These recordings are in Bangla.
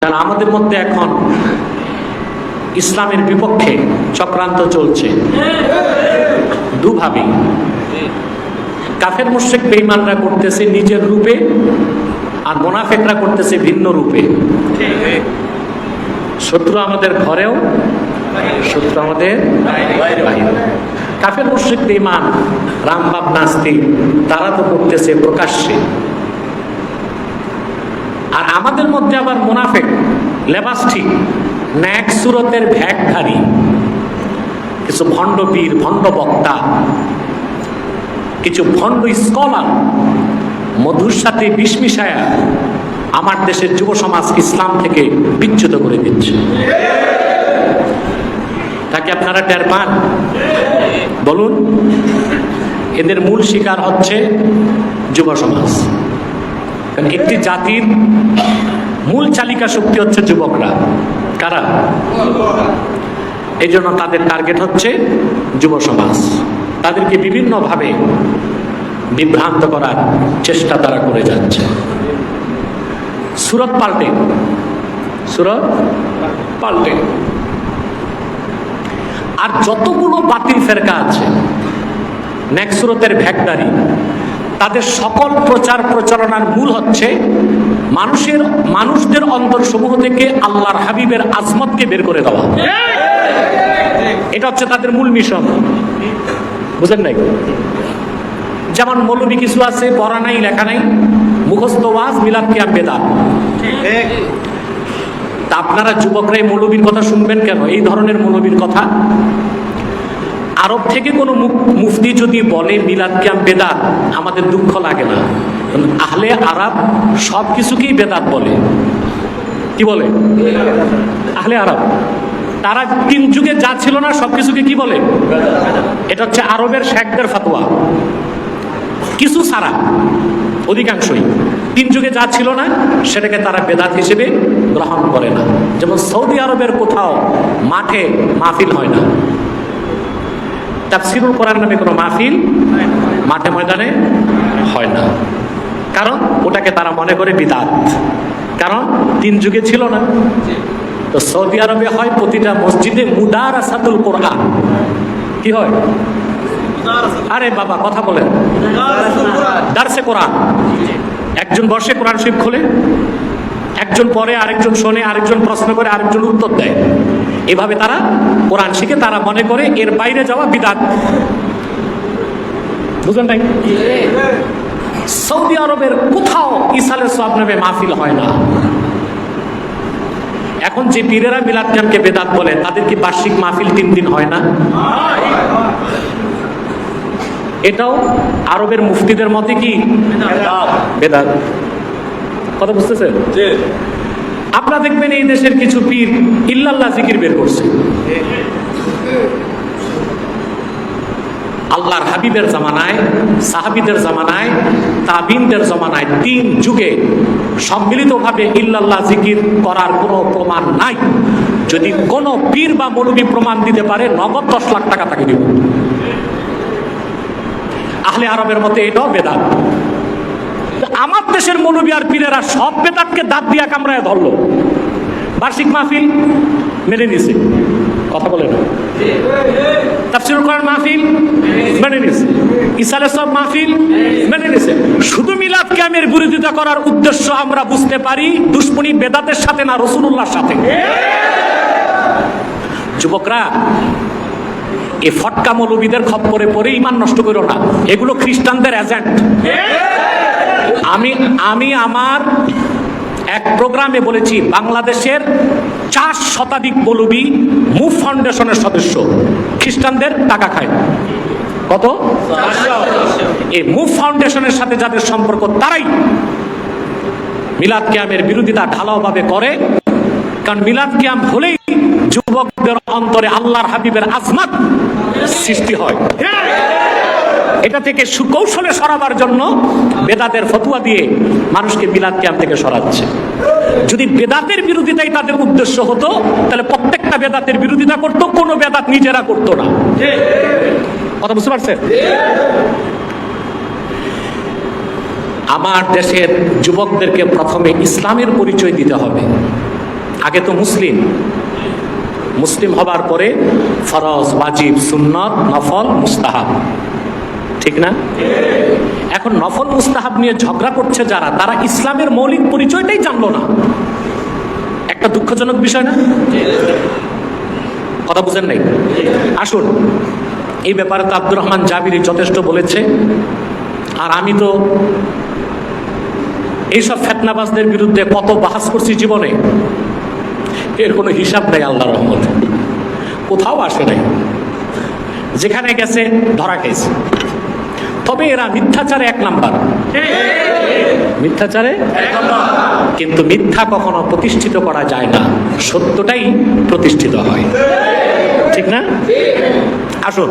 কারণ আমাদের মধ্যে এখন ইসলামের বিপক্ষে চক্রান্ত চলছে দুভাবে। কাফের মুশরিক বেঈমানরা করতেছে নিজের রূপে, আর মুনাফিকরা করতেছে ভিন্ন রূপে। শত্রু আমাদের ঘরেও, শত্রু আমাদের বাইরে। কাফের মুশরিক বেঈমান রামবাব নাস্তিক তারা তো করতেছে প্রকাশ্যে, আর আমাদের মধ্যে আবার মুনাফিক লেবাস ঠিক ন্যাক সুরতের ভ্যাগধারী কিছু ভণ্ড পীর, ভণ্ড বক্তা, কিছু ভণ্ড স্কলার মধুর সাথে বিষ মিশায়া আমার দেশের যুব সমাজ ইসলাম থেকে বিচ্যুত করে দিচ্ছে। তাকে আপনারা টের পান? বলুন। এদের মূল শিকার হচ্ছে যুব সমাজ। কারণ একটি জাতির মূল চালিকা শক্তি হচ্ছে যুবকরা। কারা? এই জন্য তাদের টার্গেট হচ্ছে যুব সমাজ। তাদেরকে বিভিন্নভাবে বিভ্রান্ত করার চেষ্টা তারা করে যাচ্ছে। সুরত পাল্টে, সুরত পাল্টে। আর যতগুলো বাতিল ফেরকা আছে নেক সুরতের ভ্যাগদারি, তাদের সকল প্রচার প্রচারণার মূল হচ্ছে মানুষদের অন্তর সমূহ থেকে আল্লাহর হাবিবের আজমতকে বের করে দেওয়া। এটা হচ্ছে তাদের মূল মিশন। বুঝেন নাই? যেমন মৌলবী কিছু আছে, পড়া নাই, লেখা নাই, মুখস্থ ওয়াজ, মিলাদ কিয়াম বেদাত। তা আপনারা যুবকরাই মৌলবীর কথা শুনবেন কেন? এই ধরনের মৌলবীর কথা আরব থেকে কোনো মুফতি যদি বলে মিলাদ কিয়াম বেদাত, আমাদের দুঃখ লাগে না। আহলে আরব সব কিছুকেই বেদাত বলে। কি বলে? আহলে আরব তারা তিন যুগে যা ছিল না সবকিছুকে কি বলে? এটা হচ্ছে আরবের শেখদের ফতোয়া। কিছু ছাড়া অধিকাংশই তিন যুগে যা ছিল না সেটাকে তারা বেদাত হিসেবে গ্রহণ করে না। যেমন সৌদি আরবের কোথাও মাঠে মাহফিল হয় না, তাফসিরুল কোরআন নামে কোনো মাহফিল মাঠে ময়দানে হয় না। কারণ ওটাকে তারা মনে করে বিদআত, কারণ তিন যুগে ছিল না। তো সৌদি আরবে হয় প্রতিটা মসজিদে মুদারাসাতুল কোরআন। কি হয়? আরে বাবা কথা বলেন, দারসে কোরআন। একজন বসে কোরআন শরীফ খোলে, একজন পড়ে, আরেকজন শোনে, আরেকজন প্রশ্ন করে, আরেকজন উত্তর দেয়। এভাবে তারা কোরআন শিখে তারা মনে করে এর বাইরে যাওয়া বিদআত। বুঝলেন নাই? সৌদি আরবের কোথাও ইসালে সওয়াব নামে মাহফিল হয় না। এখন যে পীরেরা মিলাদ কিয়ামকে বেদাত বলে, তাদের কি বার্ষিক মাহফিল 3 দিন হয় না? এটাও আরবের মুফতিদের মতে কি বেদাত। কথা বুঝতেছেন? আপনারা দেখবেন এই দেশের কিছু পীর ইল্লাল্লাহ জিকির বের করছে। আল্লাহর হাবিবের জামানায়, সাহাবীদের জামানায়, তাবিনদের জামানায় 3 যুগে সম্মিলিতভাবে ইল্লাল্লাহ জিকির করার কোনো প্রমাণ নাই। যদি কোনো পীর বা মৌলবী প্রমাণ দিতে পারে, নগদ 10 লাখ টাকা তাকে দিব। আহলে আরবের মতে এটাও বেদাত। আমার দেশের মৌলবী আর পীরেরা সব বেদাতকে দাঁত দিয়া কামড়ায় ধরলো। বার্ষিক মাহফিল মেনে নিছে, কথা বলে না। তাফসীরুল কোরআন মাহফিল মেনে নিছে, ইসালে সওয়াব মাহফিল মেনে নিছে। শুধু মিলাদ কিয়ামের বিরোধিতা করার উদ্দেশ্য আমরা বুঝতে পারি দুশমনী বেদাতের সাথে না, রাসূলুল্লাহর সাথে। যুবকরা, এই ফটকা মৌলবীদের খপ্পরে পড়ে ঈমান নষ্ট করো না। এগুলো খ্রিস্টানদের এজেন্ট। আমি আমার এক প্রোগ্রামে বলেছি, বাংলাদেশের 4 শতাধিক মৌলবী মুফ ফাউন্ডেশনের সদস্য, খ্রিস্টানদের টাকা খায়। কত? এই মুফ ফাউন্ডেশনের সাথে যাদের সম্পর্ক, তারাই মিলাদ কিয়ামের বিরোধিতা ঢালাওভাবে করে। কারণ মিলাদ কিয়াম হলেই যুবকদের অন্তরে আল্লাহর হাবিবের আজমত সৃষ্টি হয়। এটা থেকে সুকৌশলে সরাবার জন্য বেদাতের ফতোয়া দিয়ে মানুষকে মিলাদ কিয়াম থেকে সরাচ্ছে। যদি বেদাতের বিরোধিতাই তাদের উদ্দেশ্য হতো, তাহলে প্রত্যেকটা বেদাতের বিরোধিতা করতো, কোনো বেদাত নিজেরা করতো না। কথা বুঝতে পারছেন? আমার দেশের যুবকদেরকে প্রথমে ইসলামের পরিচয় দিতে হবে। আগে তো মুসলিম, মুসলিম হবার পরে ফরজ, ওয়াজিব, সুন্নত, নফল, মুস্তাহাব, ঠিক না? এখন নফল মুস্তাহাব নিয়ে ঝগড়া করছে যারা, তারা ইসলামের মৌলিক পরিচয়টাই জানলো না। একটা দুঃখজনক বিষয় না? কথা বুঝেন নাই? আসুন, এই ব্যাপারে তো আব্দুর রহমান জাবিরি যথেষ্ট বলেছে। আর আমি তো এইসব ফেতনাবাজদের বিরুদ্ধে কত বাহাস করছি জীবনে, এর কোনো হিসাব নেই। আল্লাহর রহমত কোথাও আসে নাই, যেখানে গেছে ধরা খেয়েছে। তবে এরা মিথ্যাচারে এক নাম্বার, মিথ্যাচারে। কিন্তু মিথ্যা কখনো প্রতিষ্ঠিত করা যায় না, সত্যটাই প্রতিষ্ঠিত হয়, ঠিক না? আসুন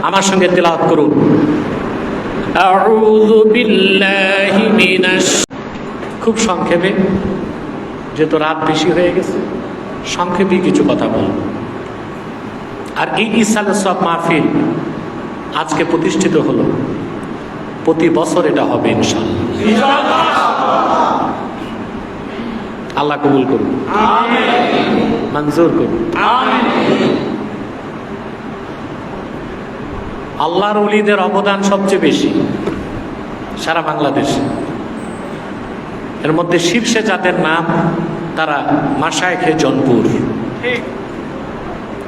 আমার সঙ্গে তেলাওয়াত করুন। আউযু বিল্লাহি মিনাশ, খুব সংক্ষেপে, যেহেতু রাত বেশি হয়ে গেছে, সংক্ষেপে কিছু কথা বলব। আর এই ইসালে সব মাহফিল আজকে প্রতিষ্ঠিত হলো, প্রতি বছর এটা হবে ইনশাআল্লাহ। আল্লাহ কবুল করুন, মঞ্জুর করুন। আল্লাহর ওলিদের অবদান সবচেয়ে বেশি সারা বাংলাদেশে। এর মধ্যে শীর্ষে যাদের নাম, তারা মাশায়েখে জনপুর।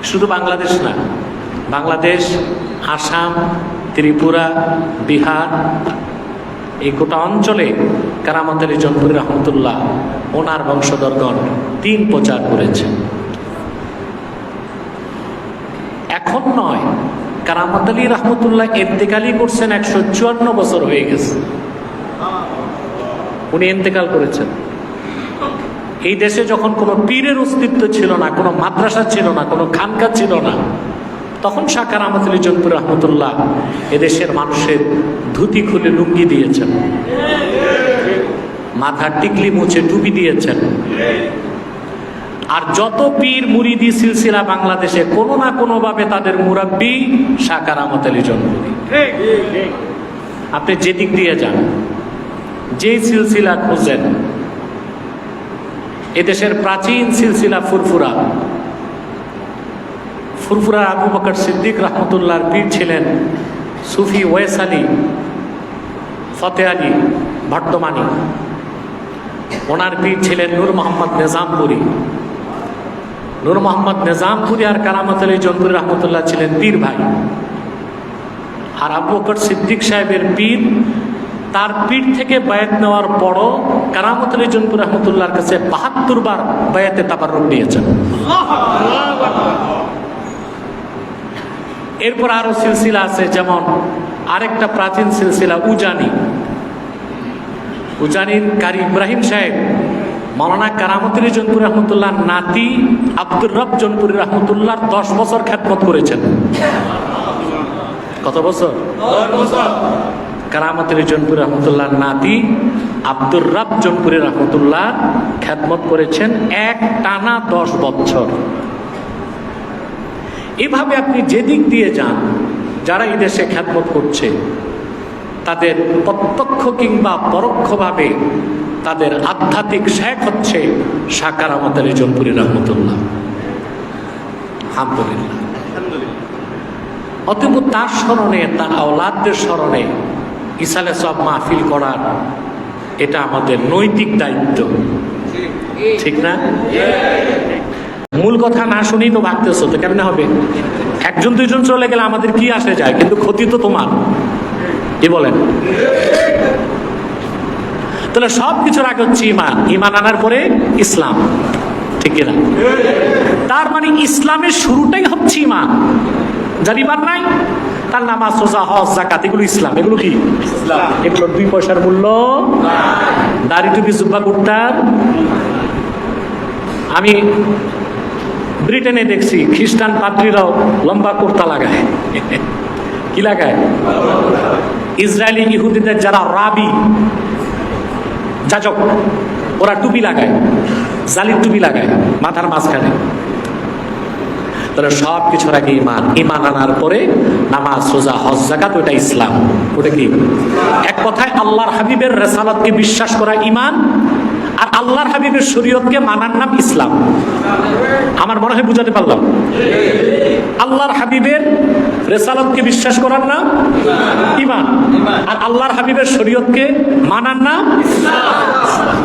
শুধু বাংলাদেশ না, বাংলাদেশ, আসাম, ত্রিপুরা, বিহার, এই গোটা অঞ্চলে কারামত আলী জনপুরি রহমতুল্লাহ ওনার বংশধরগণ দিন প্রচার করেছেন। এখন নয়, কারামত আলী রহমতুল্লাহ ইন্তেকালই করছেন 154 বছর হয়ে গেছে। উনি ইন্তেকাল করেছেন। এই দেশে যখন কোনো পীরের অস্তিত্ব ছিল না, কোনো মাদ্রাসা ছিল না, কোনো খানকা ছিল না, তখন শাহ কারামত আলী জনপুরি রহমতুল্লাহ এদেশের মানুষের ধুতি খুলে লুঙ্গি দিয়েছেন, মাথার টিকলি মুছে টুপি দিয়েছেন। আর যত পীর মুরিদি সিলসিলা বাংলাদেশে কোনো না কোনো ভাবে তাদের মুরাব্বি শাহ কারামত আলী জনপুরি। আপনি যেদিক দিয়ে যান, যে সিলসিলা খুঁজেন, এদেশের প্রাচীন সিলসিলা ফুরফুরা, ফুরফুরার আবু বকর সিদ্দিক রহমতুল্লাহর পীর ছিলেন সুফি ওয়েস আলী ফতে আলী ভট্টমানি। ওনার পীর ছিলেন নূর মোহাম্মদ নিজামপুরি। নূর মোহাম্মদ নিজামপুরি আর কারামত আলী জনপুরি রহমতুল্লাহ ছিলেন পীর ভাই। আর আবু বকর সিদ্দিক সাহেবের পীর, তার পীর থেকে বায়াত নেওয়ার পরও কারামত আলী জনপুরি রহমতুল্লাহর কাছে 72 বার বায়াতে তাবাররুক নিয়েছেন। এরপর আরো সিলসিলা আছে, যেমন আরেকটা প্রাচীন সিলসিলা উজানি। উজানির কারি ইব্রাহিম সাহেব মাওলানা কারামত আলী জনপুরি রহমতুল্লাহ নাতি আব্দুর রব জনপুরি রহমতুল্লাহর 10 বছর খ্যাদমত করেছেন। কত বছর? 10 বছর। কারামত আলী জনপুরি রহমতুল্লাহর নাতি আব্দুর রব জনপুরি রহমতুল্লাহ খ্যাদমত করেছেন এক টানা 10 বছর। এভাবে আপনি যেদিক দিয়ে যান, যারা এই দেশে খ্যাদমত করছে, তাদের প্রত্যক্ষ কিংবা পরোক্ষভাবে তাদের আধ্যাত্মিক শেখ হচ্ছে শাহ কারামত আলী জনপুরি রহমতুল্লাহ। আলহামদুলিল্লাহ। অতএব তার স্মরণে, তার আওলাদদের স্মরণে ইসালে সব মাহফিল করার এটা আমাদের নৈতিক দায়িত্ব, ঠিক না? মূল কথা না শুনেই তো ভাবতেছো, তো কেমন হবে? একজন দুইজন চলে গেলে আমাদের কি আসে যায়, কিন্তু ক্ষতি তো তোমার, কি বলেন? তাহলে সব কিছুর আগে হচ্ছে ইমান, ইমান আনার পরে ইসলাম, ঠিক কিনা? তার মানে ইসলামের শুরুটাই হচ্ছে ইমান। যার ইমান নাই, তার নামাজ, রোজা, হজ, যাকাত এগুলো ইসলাম। এগুলো কি ইসলাম? এগুলো 2 পয়সার মূল্য, দাড়ি টুপি জুব্বা কুর্তার। আমি ব্রিটেনে দেখছি খ্রিস্টান পাদ্রীরাও লম্বা কুর্তা লাগায়। কি লাগায়? ইসরায়েলি ইহুদিদের যারা রাবি, যাজক, ওরা টুপি লাগায়, জালির টুপি লাগায় মাথার মাঝখানে। তাহলে সব কিছুর আগে ইমান, ইমান আনার পরে নামাজ, রোজা, হজ, যাকাত, ওটা ইসলাম। ওটা কি? এক কথায় আল্লাহর হাবিবের রিসালাতকে বিশ্বাস করা ইমান, আর আল্লাহর হাবিবের শরীয়তকে মানার নাম ইসলাম। আমার মনে হয় বুঝাতে পারলাম। আল্লাহর হাবিবের রেসালাতকে বিশ্বাস করার নাম ঈমান, আর আল্লাহর হাবিবের শরীয়তকে মানার নাম ইসলাম।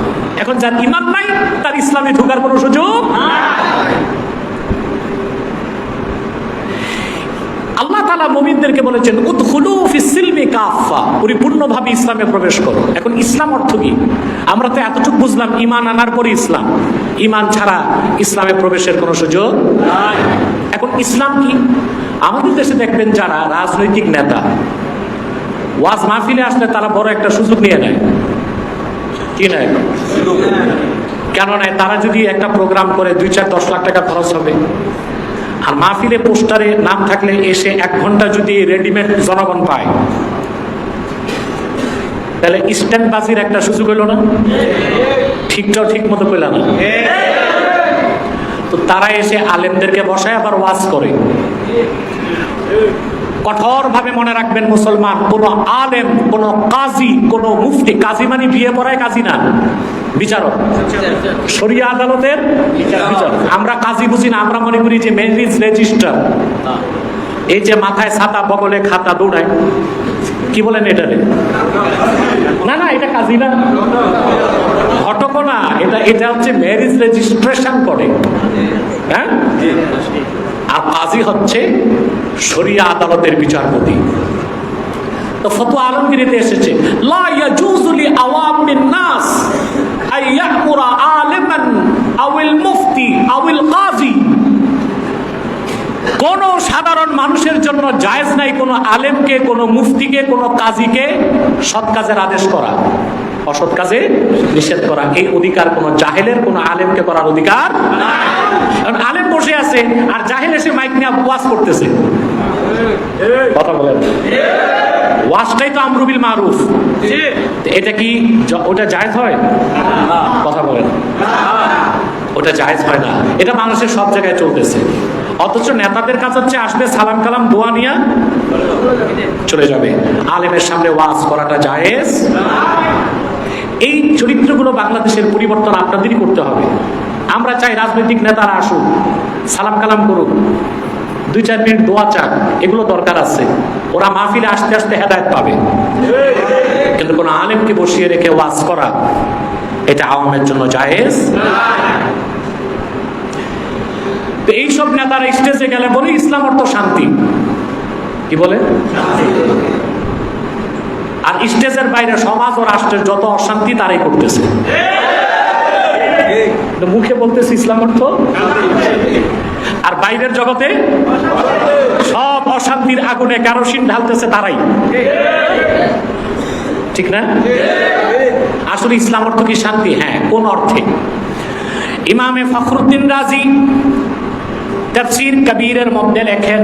এখন যার ঈমান নাই তার ইসলামে ঢোকার কোনো সুযোগ নাই। আল্লাহ তাআলা মুমিনদেরকে বলেছেন উদখুলু ফিস সিলমি কাফা, পরিপূর্ণভাবে ইসলামে প্রবেশ করো। এখন ইসলাম অর্থ কি? আমরা তো এতটুকু বুঝলাম ঈমান আনার পরে ইসলাম, ঈমান ছাড়া ইসলামে প্রবেশের কোনো সুযোগ নাই। এখন ইসলাম কি? আমাদের দেশে দেখবেন যারা রাজনৈতিক নেতা ওয়াজ মাহফিলে আসলে তারা বড় একটা সুযোগ নিয়ে নেয়। কি নেয়? কেন নেয়? তারা যদি একটা প্রোগ্রাম করে 2-4-10 লাখ টাকা খরচ হবে, আর মাহফিলে পোস্টারে নাম থাকলে এসে 1 ঘন্টা যদি রেডিমেড জনগণ পায়, তাহলে স্ট্যান্ড বাজির একটা সুযোগ হলো না? ঠিকটাও ঠিক মতো পেল না। তো তারা এসে আলেমদেরকে বসায় আবার ওয়াজ করে। কঠোরভাবে মনে রাখবেন মুসলমান, কোন আলেম, কোন কাজী, কোন মুফতি, কাজী মানে বিয়ে পড়ায় কাজী না, বিচারক, শরিয়া আদালতের বিচারক। আমরা কাজী বুঝি না, আমরা মনে করি যে ম্যারেজ রেজিস্ট্রার, এই যে মাথায় ছাতা বগলে খাতা দৌড়ায়, কি বলেন এটারে? না না, এটা কাজী না, ঘটক না, এটা হচ্ছে ম্যারেজ রেজিস্ট্রেশন করে। হ্যাঁ, আর কাজী হচ্ছে শরিয়া আদালতের বিচারপতি। তো ফতোয়া আলমগীরিতে এসেছে লা ইয়াজুজু লি আওয়ামিন নাস আই ইয়ামুরা আলিমান আওয়াল মুফতি আওয়াল কাজী, কোন সাধারণ মানুষের জন্য জায়েজ নাই কোন আলেমকে, কোন মুফতিকে, কোন কাজীকে সৎ কাজের আদেশ করা, অসৎ কাজে নিষেধ করা। এই অধিকার কোন জাহেলের, কোন আলেমকে করার অধিকার নাই। কারণ আলেম বসে আছে আর জাহেল এসে মাইক নিয়ে ওয়াজ করতেছে। কথা বলেন, ওয়াজটাই তো আমরু বিল মারুফ, এটা কি ওটা জায়েজ হয়? কথা বলেন, ওটা জায়েজ হয় না। এটা মানুষের সব জায়গায় চলতেছে। অথচ নেতাদের কাজ হচ্ছে আসবে, সালাম কালাম দোয়া নিয়ে চলে যাবে। আলেমের সামনে ওয়াজ করাটা জায়েজ। এই চরিত্রগুলো বাংলাদেশের পরিবর্তন আপনাদেরই করতে হবে। আমরা চাই রাজনৈতিক নেতারা আসুক, সালাম কালাম করুক, 2-4 মিনিট দোয়া চাক, এগুলো দরকার আছে। ওরা মাহফিলে আসতে আসতে হেদায়েত পাবে। কিন্তু কোন আলেমকে বসিয়ে রেখে ওয়াজ করা, এটা আওয়ামের জন্য জায়েজ। তো এইসব নেতারা স্টেজে গেলে বলে ইসলাম অর্থ শান্তি। কি বলে? আর স্টেজের বাইরে সমাজ ও রাষ্ট্রের যত অশান্তি তারাই করতেছে। মুখে বলতেছে ইসলাম অর্থ, আর বাইরের জগতে সব অশান্তির আগুনে কেরোসিন ঢালতেছে তারাই। ঠিক না? আসলে ইসলাম অর্থ কি শান্তি? হ্যাঁ, কোন অর্থে? ইমামে ফখরুদ্দিন রাজি তাফসীর কবীরের মধ্যে লেখেন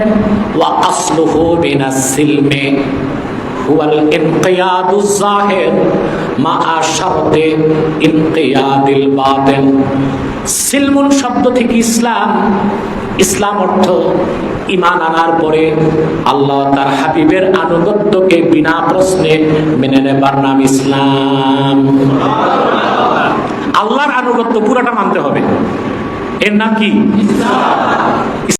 ওয়া আসলুহু বিনাস সিলমি হুয়াল ইনকিয়াদুজ যাহির মা শারতে ইনকিয়াদিল বাতিন। সিলমুন শব্দ থেকে ইসলাম, ইসলাম অর্থ ঈমান আনার পরে আল্লাহ তার হাবিবের আনুগত্যকে বিনা প্রশ্নে মেনে নেবার নাম ইসলাম। আল্লাহর আনুগত্য পুরোটা মানতে হবে, এর নাম কি? ইসলাম।